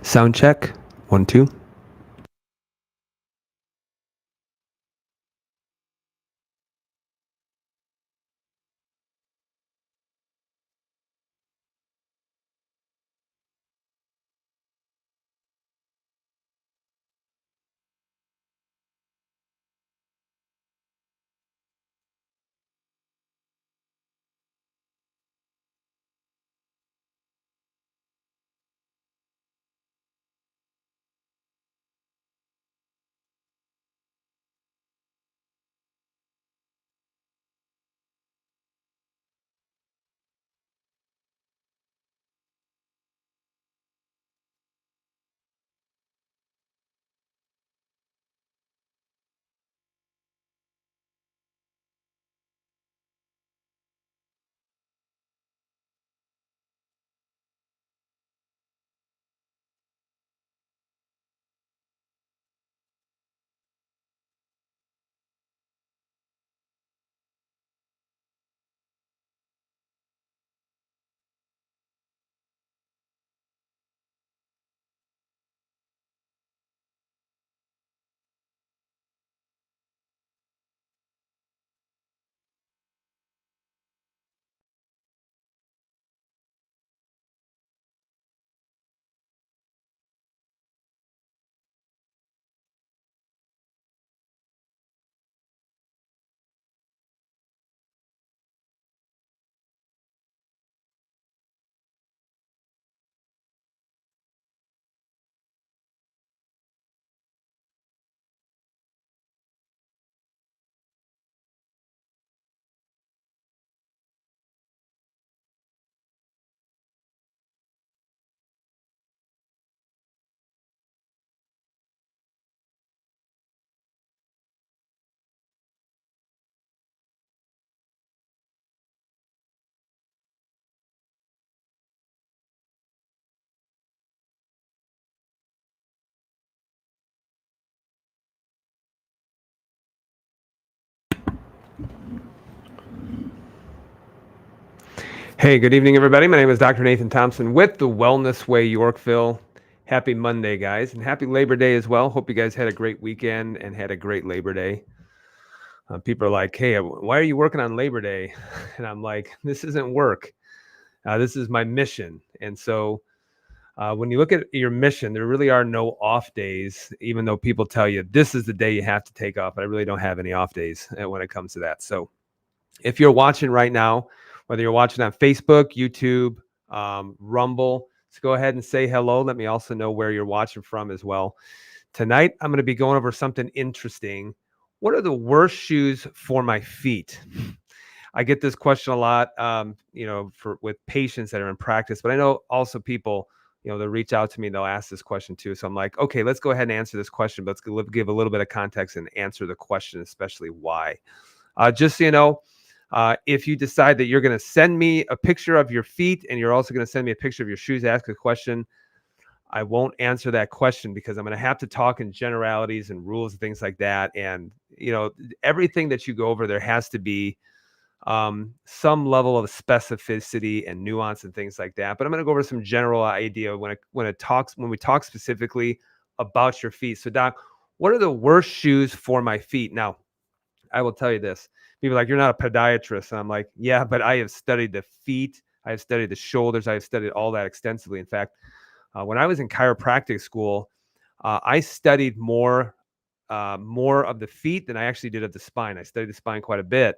Sound check. 1, 2. Hey, good evening, everybody. My name is Dr. Nathan Thompson with the Wellness Way, Yorkville. Happy Monday, guys, and happy Labor Day as well. Hope you guys had a great weekend and had a great Labor Day. People are like, hey, why are you working on Labor Day? And I'm like, this isn't work. This is my mission. And so when you look at your mission, there really are no off days, even though people tell you this is the day you have to take off. But I really don't have any off days when it comes to that. So if you're watching right now, whether you're watching on Facebook, YouTube, Rumble, let's go ahead and say hello. Let me also know where you're watching from as well. Tonight, I'm going to be going over something interesting. What are the worst shoes for my feet? I get this question a lot, with patients that are in practice, but I know also people, they'll reach out to me, they'll ask this question too. So I'm like, okay, let's go ahead and answer this question, but let's give a little bit of context and answer the question, especially why. Just so you know, if you decide that you're going to send me a picture of your feet and you're also going to send me a picture of your shoes, ask a question, I won't answer that question because I'm going to have to talk in generalities and rules and things like that. And, everything that you go over, there has to be some level of specificity and nuance and things like that. But I'm going to go over some general idea when we talk specifically about your feet. So, Doc, what are the worst shoes for my feet? Now, I will tell you this. People are like, you're not a podiatrist. And I'm like, yeah, but I have studied the feet. I have studied the shoulders. I have studied all that extensively. In fact, when I was in chiropractic school, I studied more of the feet than I actually did of the spine. I studied the spine quite a bit,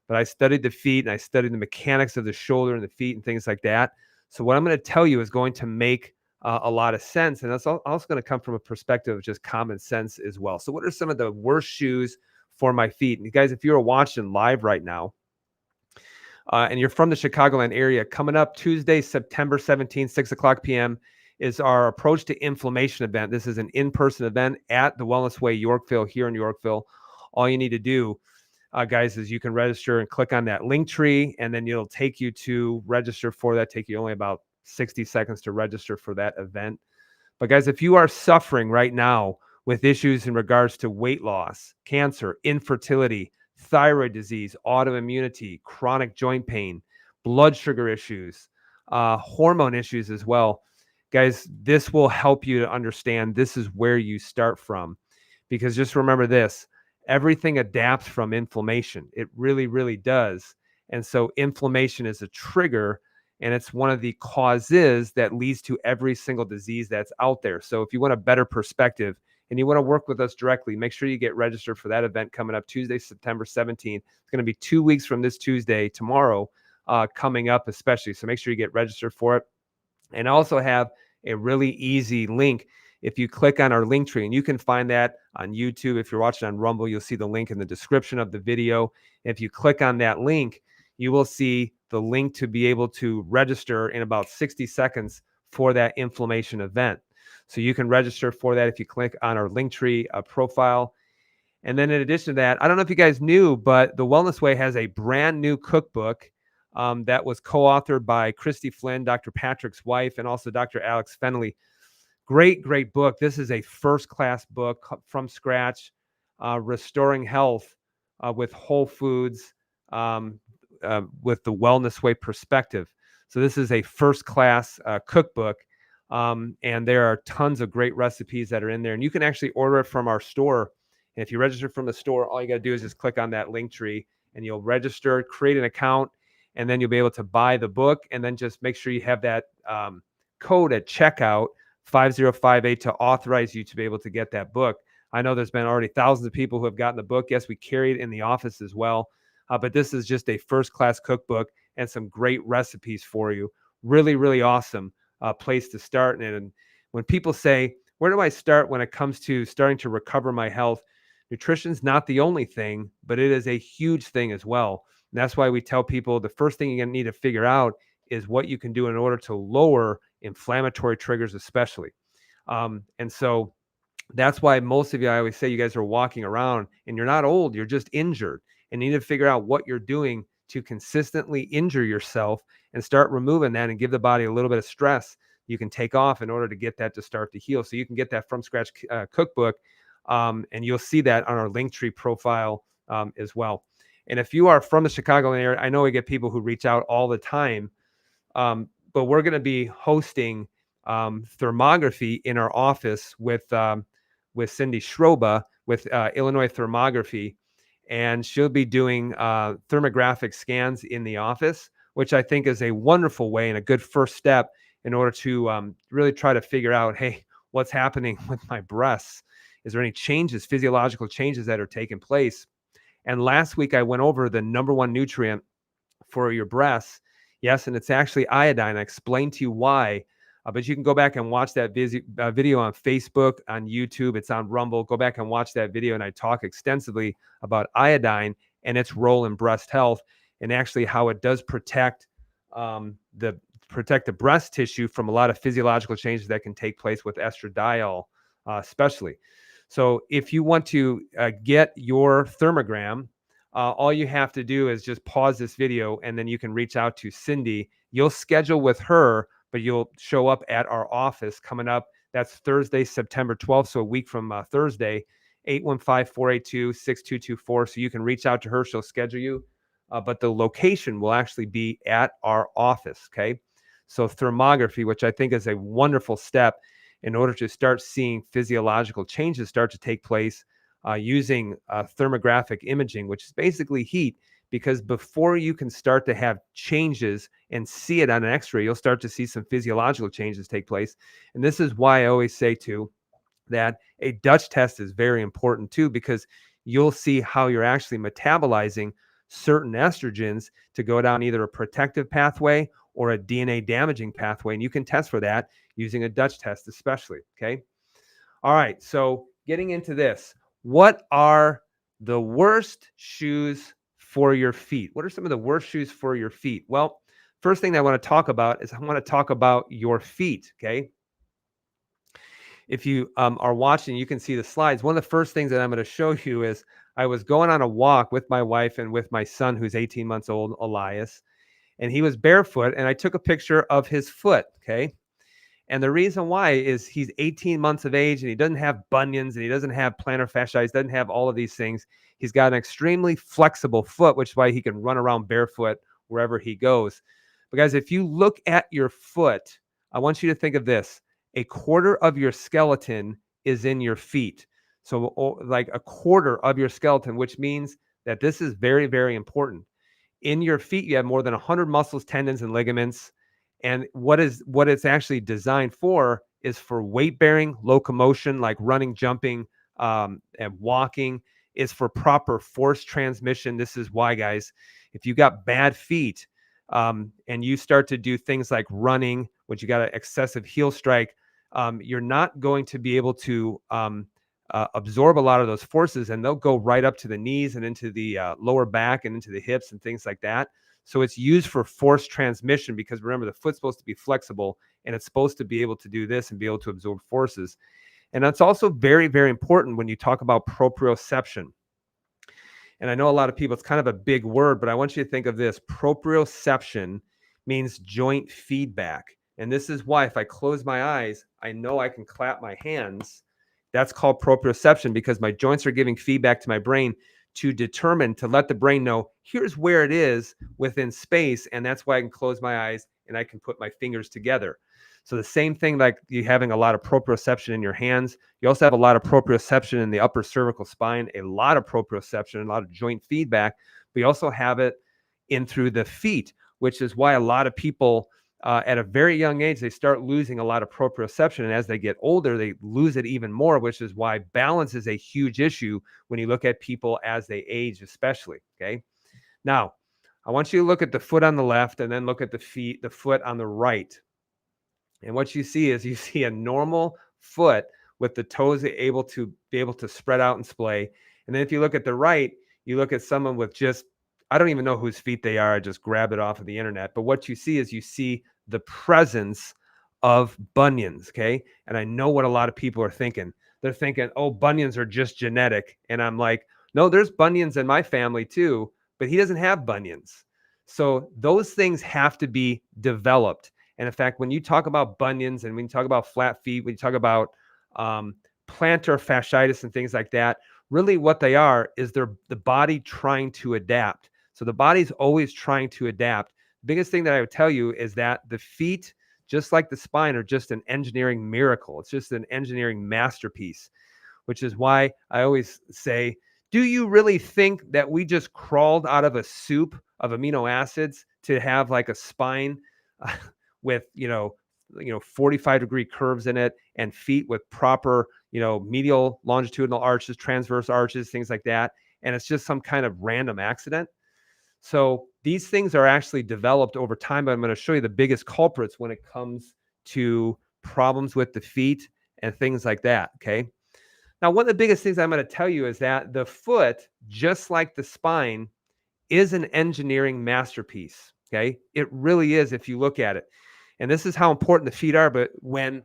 but I studied the feet and I studied the mechanics of the shoulder and the feet and things like that. So what I'm going to tell you is going to make a lot of sense. And that's also going to come from a perspective of just common sense as well. So what are some of the worst shoes for my feet? And you guys, if you're watching live right now, and you're from the Chicagoland area, coming up Tuesday, September 17th, 6 o'clock p.m., is our Approach to Inflammation event. This is an in-person event at the Wellness Way, Yorkville, here in Yorkville. All you need to do, guys, is you can register and click on that link tree, and then it'll take you to register for that. Take you only about 60 seconds to register for that event. But guys, if you are suffering right now with issues in regards to weight loss, cancer, infertility, thyroid disease, autoimmunity, chronic joint pain, blood sugar issues, hormone issues as well, Guys, this will help you to understand this is where you start from. Because just remember this, everything adapts from inflammation. It really, really does. And so inflammation is a trigger, and it's one of the causes that leads to every single disease that's out there. So if you want a better perspective and you want to work with us directly, make sure you get registered for that event coming up Tuesday, September 17th. It's going to be 2 weeks from this Tuesday, tomorrow, coming up especially. So make sure you get registered for it. And I also have a really easy link. If you click on our link tree, and you can find that on YouTube. If you're watching on Rumble, you'll see the link in the description of the video. If you click on that link, you will see the link to be able to register in about 60 seconds for that inflammation event. So you can register for that if you click on our link tree profile. And then in addition to that, I don't know if you guys knew, but the Wellness Way has a brand new cookbook that was co-authored by Christy Flynn, Dr. Patrick's wife, and also Dr. Alex Fenley. Great, great book. This is a first-class book from scratch, restoring health with whole foods, with the Wellness Way perspective. So this is a first-class cookbook, and there are tons of great recipes that are in there. And you can actually order it from our store. And if you register from the store, all you got to do is just click on that link tree, and you'll register, create an account, and then you'll be able to buy the book. And then just make sure you have that code at checkout, 5058, to authorize you to be able to get that book. I know there's been already thousands of people who have gotten the book. Yes, we carry it in the office as well. But this is just a first-class cookbook and some great recipes for you. Really, really awesome place to start. And when people say, where do I start when it comes to starting to recover my health? Nutrition's not the only thing, but it is a huge thing as well. And that's why we tell people the first thing you're going to need to figure out is what you can do in order to lower inflammatory triggers, especially. And so that's why most of you, I always say, you guys are walking around and you're not old, you're just injured, and you need to figure out what you're doing to consistently injure yourself and start removing that and give the body a little bit of stress you can take off in order to get that to start to heal. So you can get that from scratch cookbook, and you'll see that on our Linktree profile as well. And if you are from the Chicago area, I know we get people who reach out all the time, but we're going to be hosting Thermography in our office with Cindy Schroba with Illinois Thermography, and she'll be doing thermographic scans in the office, which I think is a wonderful way and a good first step in order to really try to figure out, hey, what's happening with my breasts? Is there any changes, physiological changes that are taking place? And last week I went over the number one nutrient for your breasts. Yes, and it's actually iodine. I explained to you why, but you can go back and watch that video on Facebook, on YouTube. It's on Rumble. Go back and watch that video, and I talk extensively about iodine and its role in breast health, and actually how it does protect the breast tissue from a lot of physiological changes that can take place with estradiol, especially. So if you want to get your thermogram, all you have to do is just pause this video, and then you can reach out to Cindy. You'll schedule with her, but you'll show up at our office coming up. That's Thursday, September 12th, so a week from Thursday, 815-482-6224. So you can reach out to her. She'll schedule you, but the location will actually be at our office, okay? So thermography, which I think is a wonderful step in order to start seeing physiological changes start to take place using thermographic imaging, which is basically heat, because before you can start to have changes and see it on an x-ray, you'll start to see some physiological changes take place. And this is why I always say too, that a Dutch test is very important too, because you'll see how you're actually metabolizing certain estrogens to go down either a protective pathway or a DNA damaging pathway. And you can test for that using a Dutch test, especially. Okay. All right. So getting into this, what are the worst shoes for your feet? What are some of the worst shoes for your feet? Well, first thing I want to talk about is I want to talk about your feet. Okay. If you are watching, you can see the slides. One of the first things that I'm going to show you is I was going on a walk with my wife and with my son, who's 18 months old, Elias, and he was barefoot, and I took a picture of his foot, okay? And the reason why is he's 18 months of age, and he doesn't have bunions, and he doesn't have plantar fasciitis, doesn't have all of these things. He's got an extremely flexible foot, which is why he can run around barefoot wherever he goes. But guys, if you look at your foot, I want you to think of this. A quarter of your skeleton is in your feet. So like a quarter of your skeleton, which means that this is very, very important. In your feet, you have more than 100 muscles, tendons, and ligaments. And what it's actually designed for is for weight bearing, locomotion, like running, jumping, and walking. Is for proper force transmission. This is why, guys, if you got bad feet, and you start to do things like running, which you got an excessive heel strike, you're not going to be able to absorb a lot of those forces, and they'll go right up to the knees and into the lower back and into the hips and things like that. So it's used for force transmission because remember, the foot's supposed to be flexible and it's supposed to be able to do this and be able to absorb forces. And that's also very, very important when you talk about proprioception. And I know a lot of people, it's kind of a big word, but I want you to think of this. Proprioception means joint feedback. And this is why if I close my eyes, I know I can clap my hands. That's called proprioception because my joints are giving feedback to my brain to determine, to let the brain know, here's where it is within space. And that's why I can close my eyes and I can put my fingers together. So the same thing, like you having a lot of proprioception in your hands, you also have a lot of proprioception in the upper cervical spine, a lot of proprioception, a lot of joint feedback, but you also have it in through the feet, which is why a lot of people at a very young age, they start losing a lot of proprioception. And as they get older, they lose it even more, which is why balance is a huge issue when you look at people as they age, especially. Okay. Now, I want you to look at the foot on the left and then look at the foot on the right. And what you see is you see a normal foot with the toes able to spread out and splay. And then if you look at the right, you look at someone with just, I don't even know whose feet they are. I just grabbed it off of the internet. But what you see is you see the presence of bunions. Okay. And I know what a lot of people are thinking. They're thinking, oh, bunions are just genetic. And I'm like, no, there's bunions in my family too, but he doesn't have bunions. So those things have to be developed. And in fact, when you talk about bunions and when you talk about flat feet, when you talk about plantar fasciitis and things like that, really what they are is they're the body trying to adapt. So the body's always trying to adapt. The biggest thing that I would tell you is that the feet, just like the spine, are just an engineering miracle. It's just an engineering masterpiece, which is why I always say, do you really think that we just crawled out of a soup of amino acids to have like a spine with 45-degree curves in it and feet with proper medial longitudinal arches, transverse arches, things like that, and it's just some kind of random accident? So these things are actually developed over time, but I'm going to show you the biggest culprits when it comes to problems with the feet and things like that. Okay. Now, one of the biggest things I'm going to tell you is that the foot, just like the spine, is an engineering masterpiece. Okay. It really is if you look at it. And this is how important the feet are. But when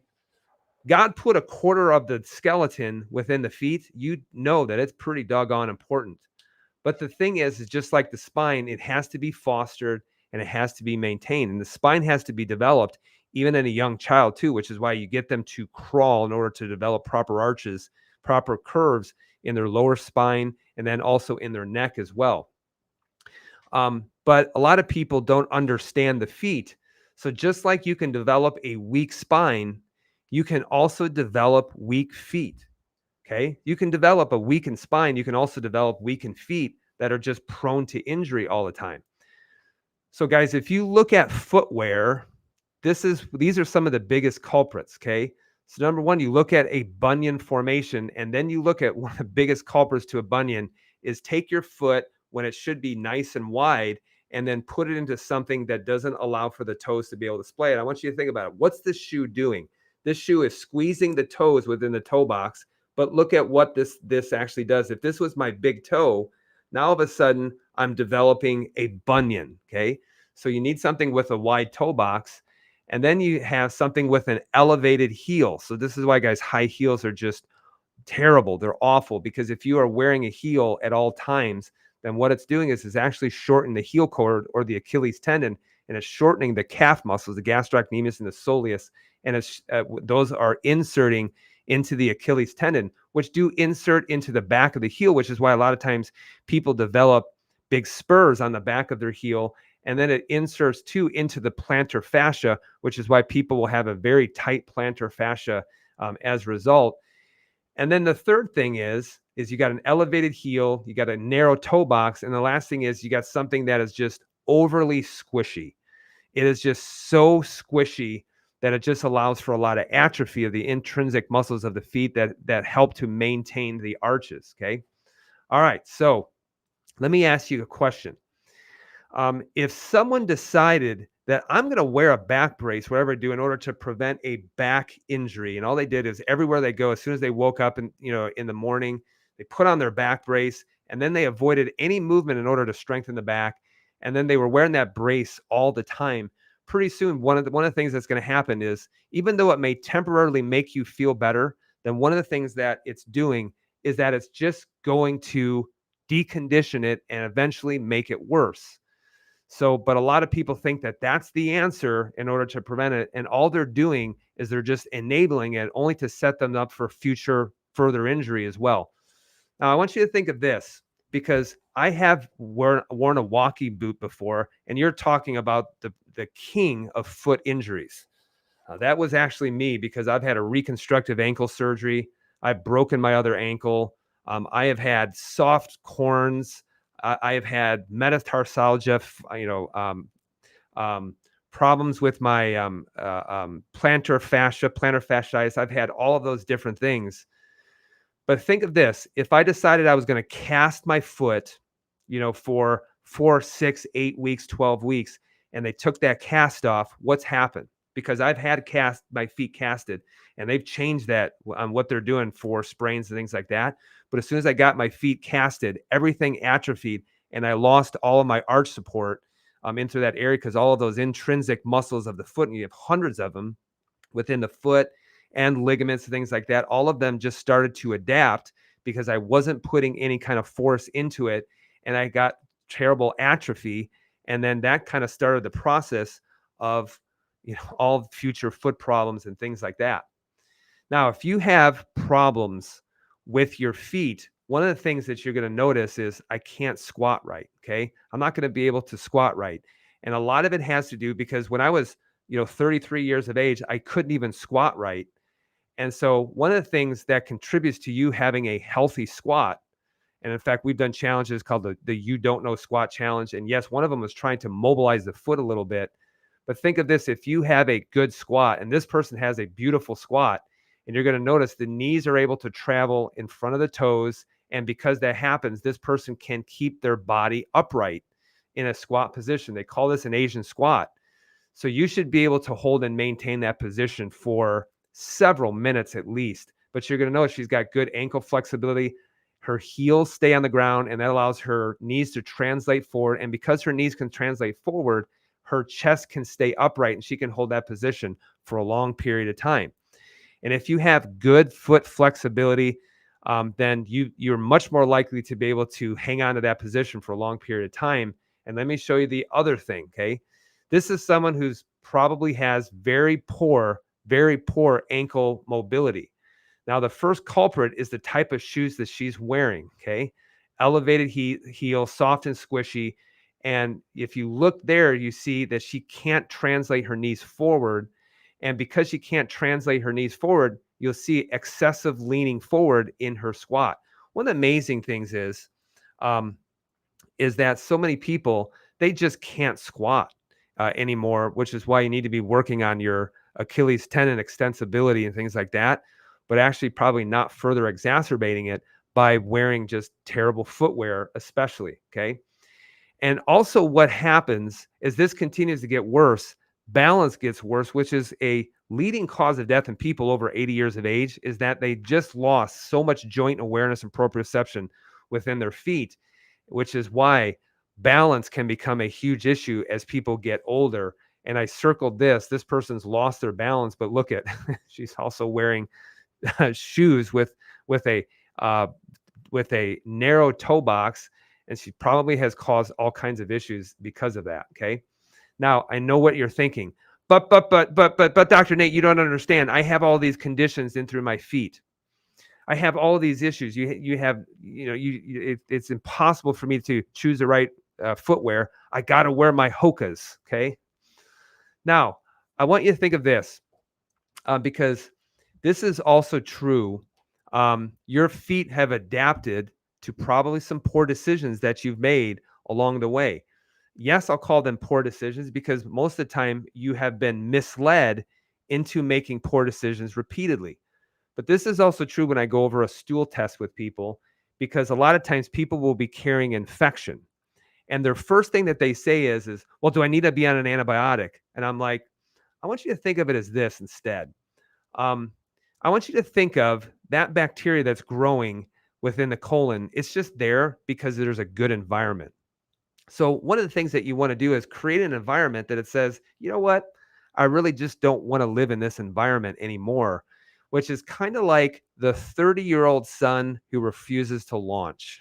God put a quarter of the skeleton within the feet, you know that it's pretty doggone important. But the thing is just like the spine, it has to be fostered and it has to be maintained. And the spine has to be developed even in a young child too, which is why you get them to crawl in order to develop proper arches, proper curves in their lower spine, and then also in their neck as well. But a lot of people don't understand the feet. So just like you can develop a weak spine, you can also develop weak feet. Okay. You can develop a weakened spine. You can also develop weakened feet that are just prone to injury all the time. So guys, if you look at footwear, these are some of the biggest culprits. Okay. So number one, you look at a bunion formation, and then you look at one of the biggest culprits to a bunion is take your foot when it should be nice and wide and then put it into something that doesn't allow for the toes to be able to splay it. I want you to think about it. What's this shoe doing? This shoe is squeezing the toes within the toe box, but look at what this actually does. If this was my big toe, now all of a sudden I'm developing a bunion, okay? So you need something with a wide toe box, and then you have something with an elevated heel. So this is why, guys, high heels are just terrible. They're awful, because if you are wearing a heel at all times, then what it's doing is actually shortening the heel cord or the Achilles tendon, and it's shortening the calf muscles, the gastrocnemius and the soleus, and it's those are inserting into the Achilles tendon, which do insert into the back of the heel, which is why a lot of times people develop big spurs on the back of their heel, and then it inserts too into the plantar fascia, which is why people will have a very tight plantar fascia as a result. And then the third thing is you got an elevated heel, you got a narrow toe box, and the last thing is you got something that is just overly squishy. It is just so squishy that it just allows for a lot of atrophy of the intrinsic muscles of the feet that help to maintain the arches. Okay. All right. So let me ask you a question. If someone decided that I'm going to wear a back brace, whatever I do, in order to prevent a back injury, and all they did is everywhere they go, as soon as they woke up in the morning, they put on their back brace, and then they avoided any movement in order to strengthen the back, and then they were wearing that brace all the time. Pretty soon, one of the things that's going to happen is, even though it may temporarily make you feel better, then one of the things that it's doing is that it's just going to decondition it and eventually make it worse. So, but a lot of people think that that's the answer in order to prevent it. And all they're doing is they're just enabling it only to set them up for future further injury as well. Now, I want you to think of this, because I have worn a walking boot before, and you're talking about the king of foot injuries. That was actually me, because I've had a reconstructive ankle surgery. I've broken my other ankle. I have had soft corns. I have had metatarsalgia, problems with my plantar fasciitis. I've had all of those different things. But think of this: if I decided I was going to cast my foot, for 4, 6, 8 weeks, 12 weeks, and they took that cast off, what's happened? Because I've had my feet casted, and they've changed that on what they're doing for sprains and things like that. But as soon as I got my feet casted, everything atrophied, and I lost all of my arch support into that area, because all of those intrinsic muscles of the foot, and you have hundreds of them within the foot, and ligaments and things like that, all of them just started to adapt because I wasn't putting any kind of force into it, and I got terrible atrophy. And then that kind of started the process of all future foot problems and things like that. Now, if you have problems with your feet, one of the things that you're going to notice is I can't squat right. Okay. I'm not going to be able to squat right. And a lot of it has to do because when I was, 33 years of age, I couldn't even squat right. And so one of the things that contributes to you having a healthy squat, and in fact, we've done challenges called the You Don't Know Squat Challenge. And yes, one of them was trying to mobilize the foot a little bit. But think of this: if you have a good squat, and this person has a beautiful squat, and you're going to notice the knees are able to travel in front of the toes. And because that happens, this person can keep their body upright in a squat position. They call this an Asian squat. So you should be able to hold and maintain that position for several minutes at least. But you're going to notice she's got good ankle flexibility. Her heels stay on the ground, and that allows her knees to translate forward. And because her knees can translate forward, her chest can stay upright, and she can hold that position for a long period of time. And if you have good foot flexibility, then you're much more likely to be able to hang on to that position for a long period of time. And let me show you the other thing, okay? This is someone who's probably has very poor ankle mobility. Now, the first culprit is the type of shoes that she's wearing, okay? Elevated heel, soft and squishy. And if you look there, you see that she can't translate her knees forward. And because she can't translate her knees forward, you'll see excessive leaning forward in her squat. One of the amazing things is that so many people, they just can't squat anymore, which is why you need to be working on your Achilles tendon extensibility and things like that, but actually probably not further exacerbating it by wearing just terrible footwear, especially. Okay. And also what happens is this continues to get worse. Balance gets worse, which is a leading cause of death in people over 80 years of age, is that they just lost so much joint awareness and proprioception within their feet, which is why balance can become a huge issue as people get older. And I circled this person's lost their balance, but look at, she's also wearing shoes with a narrow toe box, and she probably has caused all kinds of issues because of that. Okay. Now I know what you're thinking, but Dr. Nate, you don't understand. I have all these conditions in through my feet. I have all these issues. You have, it's impossible for me to choose the right footwear, I got to wear my Hokas. Okay. Now, I want you to think of this because this is also true. Your feet have adapted to probably some poor decisions that you've made along the way. Yes, I'll call them poor decisions because most of the time you have been misled into making poor decisions repeatedly. But this is also true when I go over a stool test with people because a lot of times people will be carrying infection. And their first thing that they say is, well, do I need to be on an antibiotic? And I'm like, I want you to think of it as this instead. Um, I want you to think of that bacteria that's growing within the colon. It's just there because there's a good environment. So one of the things that you want to do is create an environment that it says, you know what? I really just don't want to live in this environment anymore, which is kind of like the 30-year-old son who refuses to launch.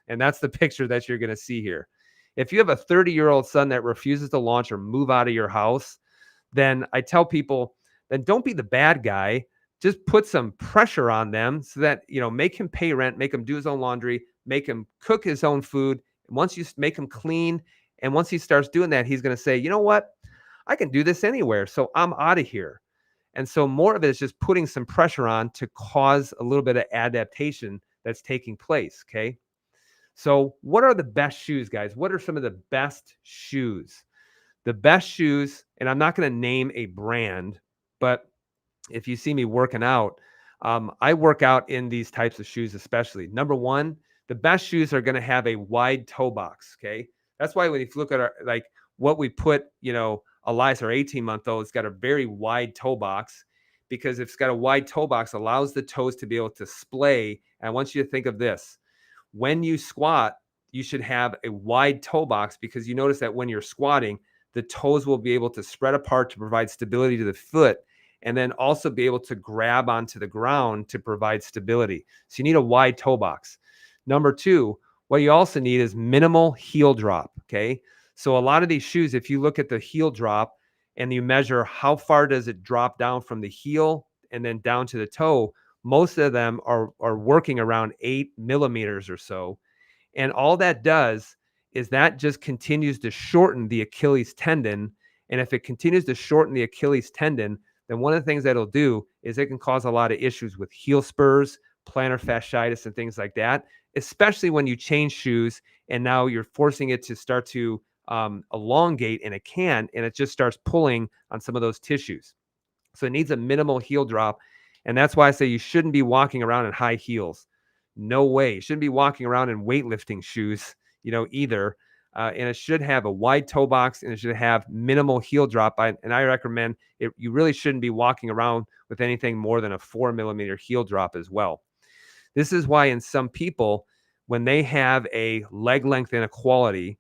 And that's the picture that you're going to see here. If you have a 30-year-old son that refuses to launch or move out of your house, then I tell people, then don't be the bad guy. Just put some pressure on them so that, make him pay rent, make him do his own laundry, make him cook his own food. And once you make him clean, and once he starts doing that, he's going to say, you know what? I can do this anywhere. So I'm out of here. And so more of it is just putting some pressure on to cause a little bit of adaptation that's taking place. Okay. So what are the best shoes, guys? What are some of the best shoes? The best shoes, and I'm not going to name a brand, but if you see me working out, I work out in these types of shoes, especially. Number one, the best shoes are going to have a wide toe box. Okay. That's why when you look at what we put, Elias, our 18-month-old, it's got a very wide toe box because if it's got a wide toe box, allows the toes to be able to splay. And I want you to think of this. When you squat, you should have a wide toe box because you notice that when you're squatting, the toes will be able to spread apart to provide stability to the foot and then also be able to grab onto the ground to provide stability. So you need a wide toe box. Number two, what you also need is minimal heel drop, okay? So a lot of these shoes, if you look at the heel drop and you measure how far does it drop down from the heel and then down to the toe, most of them are working around 8 millimeters or so. And all that does is that just continues to shorten the Achilles tendon. And if it continues to shorten the Achilles tendon, then one of the things that it'll do is it can cause a lot of issues with heel spurs, plantar fasciitis, and things like that, especially when you change shoes and now you're forcing it to start to elongate and it can, and it just starts pulling on some of those tissues. So it needs a minimal heel drop. And that's why I say you shouldn't be walking around in high heels. No way. You shouldn't be walking around in weightlifting shoes, either. And it should have a wide toe box and it should have minimal heel drop. And I recommend you really shouldn't be walking around with anything more than a 4 millimeter heel drop as well. This is why in some people, when they have a leg length inequality,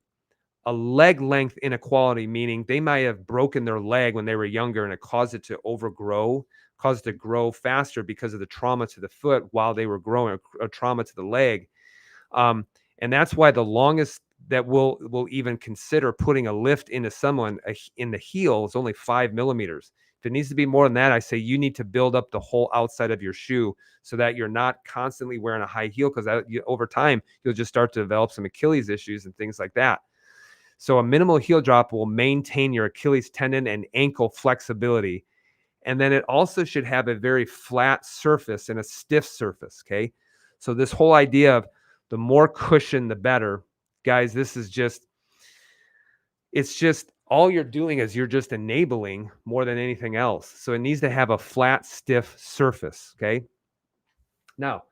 meaning they might have broken their leg when they were younger and it caused it to overgrow, caused it to grow faster because of the trauma to the foot while they were growing, a trauma to the leg. And that's why the longest that we'll even consider putting a lift into someone in the heel is only 5 millimeters. If it needs to be more than that, I say you need to build up the whole outside of your shoe so that you're not constantly wearing a high heel because over time, you'll just start to develop some Achilles issues and things like that. So a minimal heel drop will maintain your Achilles tendon and ankle flexibility. And then it also should have a very flat surface and a stiff surface, okay? So this whole idea of the more cushion, the better. Guys, it's just all you're doing is you're just enabling more than anything else. So it needs to have a flat, stiff surface, okay? Now,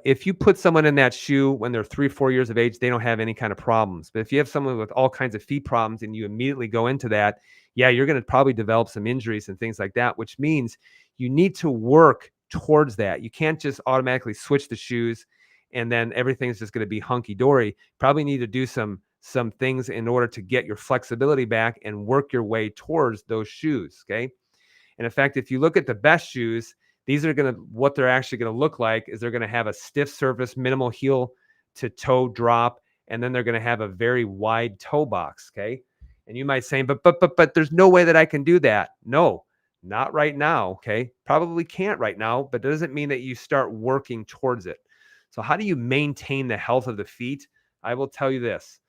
if you put someone in that shoe when they're 3-4 years of age, they don't have any kind of problems. But if you have someone with all kinds of feet problems and you immediately go into that, yeah, you're going to probably develop some injuries and things like that, which means you need to work towards that. You can't just automatically switch the shoes and then everything's just going to be hunky dory. Probably need to do some things in order to get your flexibility back and work your way towards those shoes. Okay. And in fact, if you look at the best shoes, what they're actually going to look like is they're going to have a stiff surface, minimal heel to toe drop, and then they're going to have a very wide toe box. Okay. And you might say, but there's no way that I can do that. No, not right now. Okay. Probably can't right now, but it doesn't mean that you start working towards it. So how do you maintain the health of the feet? I will tell you this.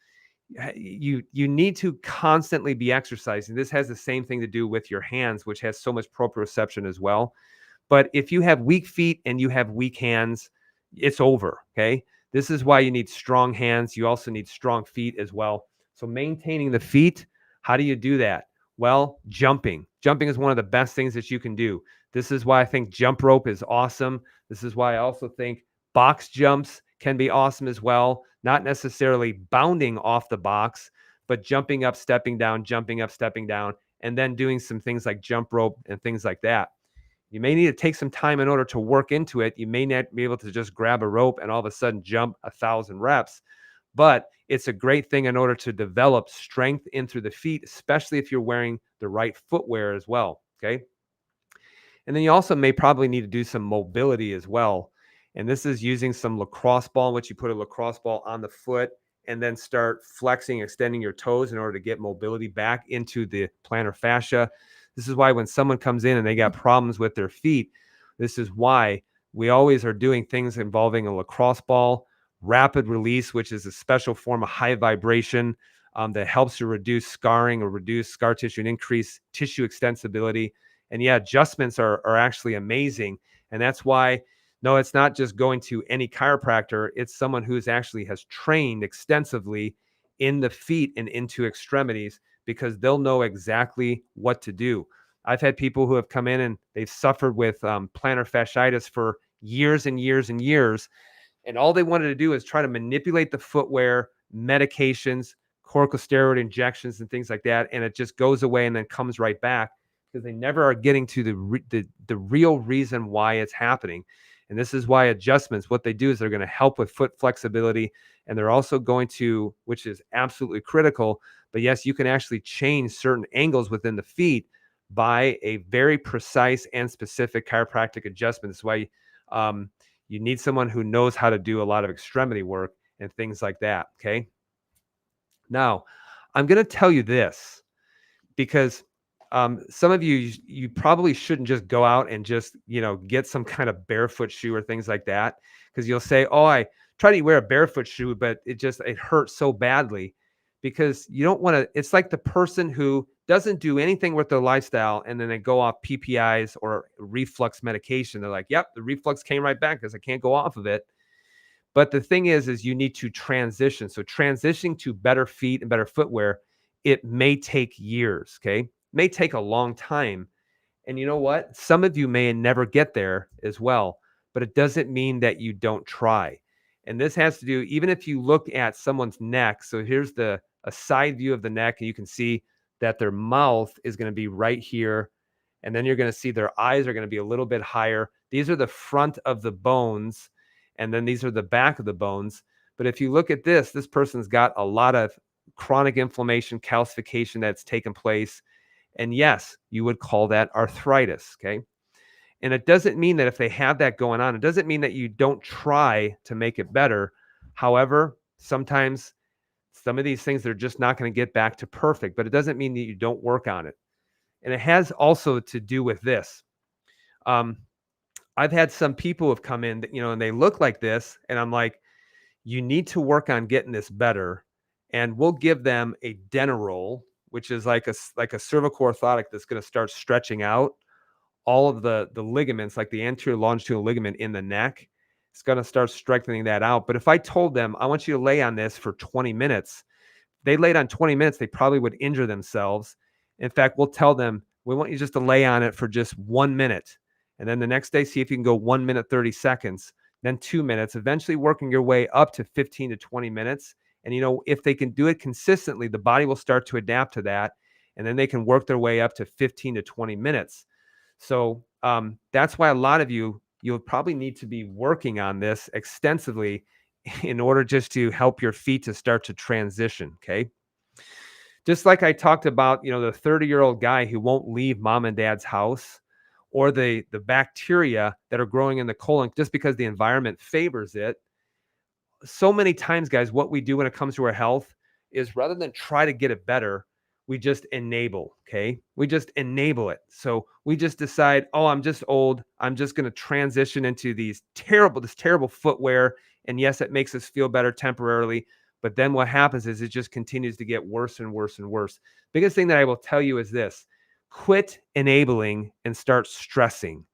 You need to constantly be exercising. This has the same thing to do with your hands, which has so much proprioception as well. But if you have weak feet and you have weak hands, it's over. Okay. This is why you need strong hands. You also need strong feet as well. So maintaining the feet, how do you do that? Well, jumping. Jumping is one of the best things that you can do. This is why I think jump rope is awesome. This is why I also think box jumps can be awesome as well. Not necessarily bounding off the box, but jumping up, stepping down, jumping up, stepping down, and then doing some things like jump rope and things like that. You may need to take some time in order to work into it. You may not be able to just grab a rope and all of a sudden jump 1,000 reps, but it's a great thing in order to develop strength in through the feet, especially if you're wearing the right footwear as well. Okay. And then you also may probably need to do some mobility as well. And this is using some lacrosse ball, in which you put a lacrosse ball on the foot and then start flexing, extending your toes in order to get mobility back into the plantar fascia. This is why when someone comes in and they got problems with their feet, this is why we always are doing things involving a lacrosse ball, rapid release, which is a special form of high vibration that helps to reduce scarring or reduce scar tissue and increase tissue extensibility. And yeah, adjustments are actually amazing. And that's why, no, it's not just going to any chiropractor. It's someone who's actually has trained extensively in the feet and into extremities, because they'll know exactly what to do. I've had people who have come in and they've suffered with plantar fasciitis for years and years and years. And all they wanted to do is try to manipulate the footwear, medications, corticosteroid injections, and things like that. And it just goes away and then comes right back, because they never are getting to the real reason why it's happening. And this is why adjustments, what they do is they're going to help with foot flexibility. And they're also going to, which is absolutely critical, but yes, you can actually change certain angles within the feet by a very precise and specific chiropractic adjustment. That's why you need someone who knows how to do a lot of extremity work and things like that. Okay. Now, I'm going to tell you this, because some of you probably shouldn't just go out and just, get some kind of barefoot shoe or things like that, because you'll say, oh, I try to wear a barefoot shoe, but it hurts so badly. Because you don't want to, it's like the person who doesn't do anything with their lifestyle and then they go off PPIs or reflux medication. They're like, yep, the reflux came right back because I can't go off of it. But the thing is you need to transition. So transitioning to better feet and better footwear, it may take years. Okay. May take a long time. And you know what? Some of you may never get there as well, but it doesn't mean that you don't try. And this has to do, even if you look at someone's neck. So here's a side view of the neck, and you can see that their mouth is going to be right here. And then you're going to see their eyes are going to be a little bit higher. These are the front of the bones. And then these are the back of the bones. But if you look at this person's got a lot of chronic inflammation, calcification that's taken place. And yes, you would call that arthritis. Okay. And it doesn't mean that if they have that going on, it doesn't mean that you don't try to make it better. However, sometimes some of these things, they're just not going to get back to perfect, but it doesn't mean that you don't work on it. And it has also to do with this. I've had some people have come in that, and they look like this, and I'm like, you need to work on getting this better. And we'll give them a Denarol, which is like a cervical orthotic that's going to start stretching out all of the ligaments, like the anterior longitudinal ligament in the neck. It's going to start strengthening that out. But if I told them, I want you to lay on this for 20 minutes, they laid on 20 minutes, they probably would injure themselves. In fact, we'll tell them, we want you just to lay on it for just 1 minute. And then the next day, see if you can go 1 minute, 30 seconds, then 2 minutes, eventually working your way up to 15 to 20 minutes. And, if they can do it consistently, the body will start to adapt to that. And then they can work their way up to 15 to 20 minutes. So that's why a lot of you'll probably need to be working on this extensively in order just to help your feet to start to transition. Okay. Just like I talked about, the 30-year-old guy who won't leave mom and dad's house, or the bacteria that are growing in the colon just because the environment favors it. So many times, guys, what we do when it comes to our health is, rather than try to get it better, we just enable. Okay. We just enable it. So we just decide, oh, I'm just old. I'm just going to transition into this terrible footwear. And yes, it makes us feel better temporarily, But then what happens is it just continues to get worse and worse and worse. Biggest thing that I will tell you is this: quit enabling and start stressing.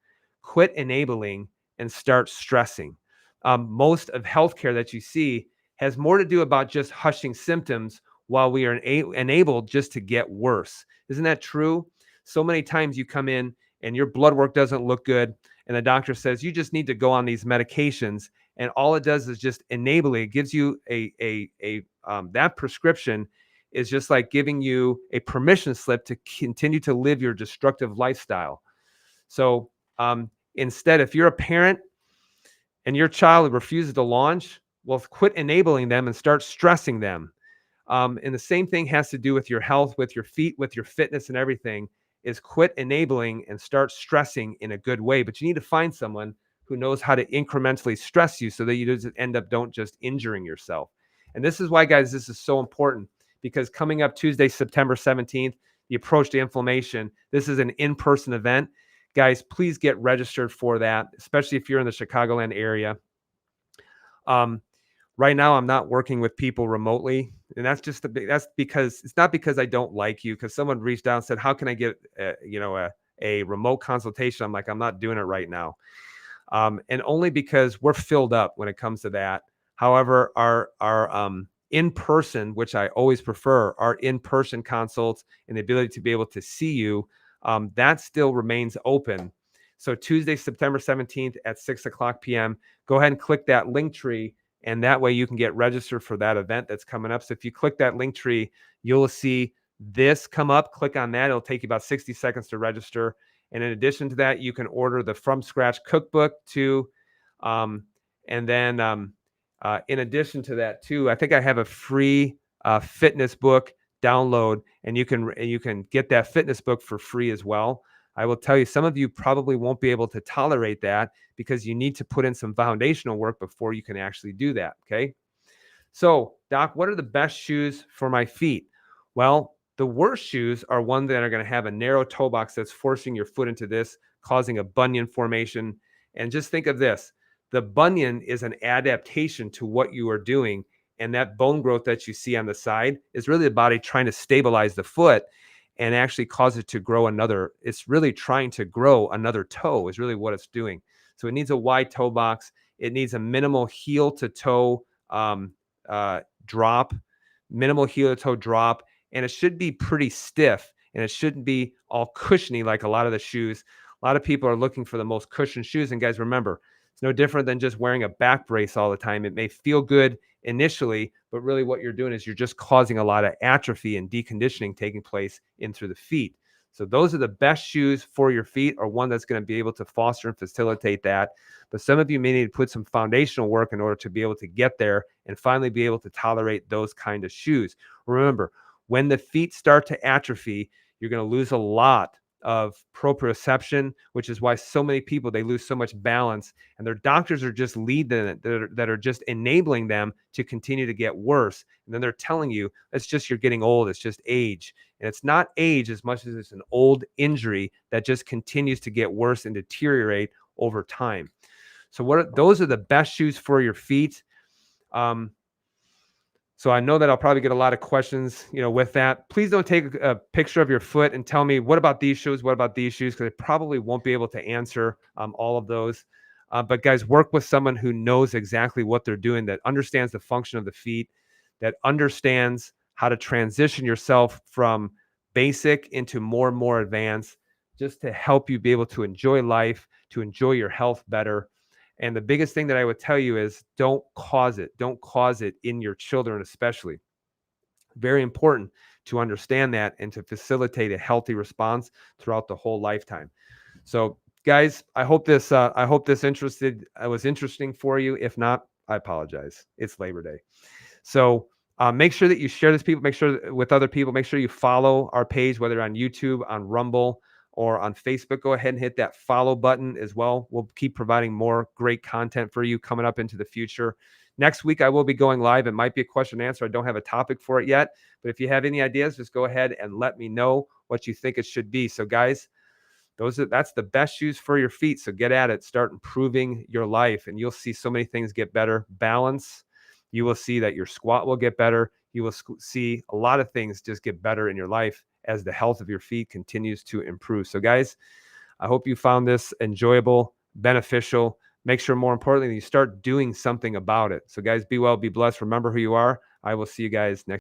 Quit enabling and start stressing. Most of healthcare that you see has more to do about just hushing symptoms while we are enabled just to get worse. Isn't that true? So many times you come in and your blood work doesn't look good, and the doctor says you just need to go on these medications, and all it does is just enable it. It gives you that prescription is just like giving you a permission slip to continue to live your destructive lifestyle. So instead, if you're a parent and your child refuses to launch, well, quit enabling them and start stressing them. And the same thing has to do with your health, with your feet, with your fitness and everything, is quit enabling and start stressing in a good way. But you need to find someone who knows how to incrementally stress you so that you don't just injuring yourself. And this is why, guys, this is so important, because coming up Tuesday, September 17th, the approach to inflammation, this is an in-person event. Guys, please get registered for that, especially if you're in the Chicagoland area. Right now, I'm not working with people remotely, and that's because it's not because I don't like you. Because someone reached out and said, "How can I get a remote consultation?" I'm like, I'm not doing it right now, and only because we're filled up when it comes to that. However, our in person, which I always prefer, our in person consults and the ability to be able to see you, that still remains open. So Tuesday, September 17th at 6:00 p.m. Go ahead and click that link tree. And that way you can get registered for that event that's coming up. So if you click that link tree, you'll see this come up. Click on that. It'll take you about 60 seconds to register. And in addition to that, you can order the From Scratch cookbook too. And then in addition to that too, I think I have a free fitness book download, and you can get that fitness book for free as well. I will tell you, some of you probably won't be able to tolerate that because you need to put in some foundational work before you can actually do that. Okay. So, Doc, what are the best shoes for my feet? Well, the worst shoes are ones that are going to have a narrow toe box that's forcing your foot into this, causing a bunion formation. And just think of this: the bunion is an adaptation to what you are doing. And that bone growth that you see on the side is really the body trying to stabilize the foot and actually cause it to grow another. It's really trying to grow another toe, is really what it's doing. So it needs a wide toe box. It needs a minimal heel to toe drop, minimal heel to toe drop, and it should be pretty stiff, and it shouldn't be all cushiony like a lot of the shoes. A lot of people are looking for the most cushioned shoes, and guys, remember, it's no different than just wearing a back brace all the time. It may feel good initially, but really what you're doing is you're just causing a lot of atrophy and deconditioning taking place in through the feet. So those are the best shoes for your feet, or one that's going to be able to foster and facilitate that. But some of you may need to put some foundational work in order to be able to get there and finally be able to tolerate those kind of shoes. Remember, when the feet start to atrophy, you're going to lose a lot of proprioception, which is why so many people, they lose so much balance, and their doctors are just leading it, that are just enabling them to continue to get worse. And then they're telling you it's just you're getting old, it's just age. And it's not age as much as it's an old injury that just continues to get worse and deteriorate over time. So those are the best shoes for your feet. So I know that I'll probably get a lot of questions, with that. Please don't take a picture of your foot and tell me, what about these shoes? What about these shoes? Because I probably won't be able to answer all of those. But guys, work with someone who knows exactly what they're doing, that understands the function of the feet, that understands how to transition yourself from basic into more and more advanced, just to help you be able to enjoy life, to enjoy your health better. And the biggest thing that I would tell you is don't cause it. Don't cause it in your children, especially. Very important to understand that and to facilitate a healthy response throughout the whole lifetime. So, guys, I hope this was interesting for you. If not, I apologize. It's Labor Day. So make sure that you share this with other people. Make sure you follow our page, whether on YouTube, on Rumble, or on Facebook. Go ahead and hit that follow button as well. We'll keep providing more great content for you coming up into the future. Next week, I will be going live. It might be a question and answer. I don't have a topic for it yet, but if you have any ideas, just go ahead and let me know what you think it should be. So guys, that's the best shoes for your feet. So get at it, start improving your life, and you'll see so many things get better. Balance, you will see that your squat will get better. You will see a lot of things just get better in your life as the health of your feet continues to improve. So guys, I hope you found this enjoyable, beneficial. Make sure, more importantly, you start doing something about it. So guys, be well, be blessed. Remember who you are. I will see you guys next.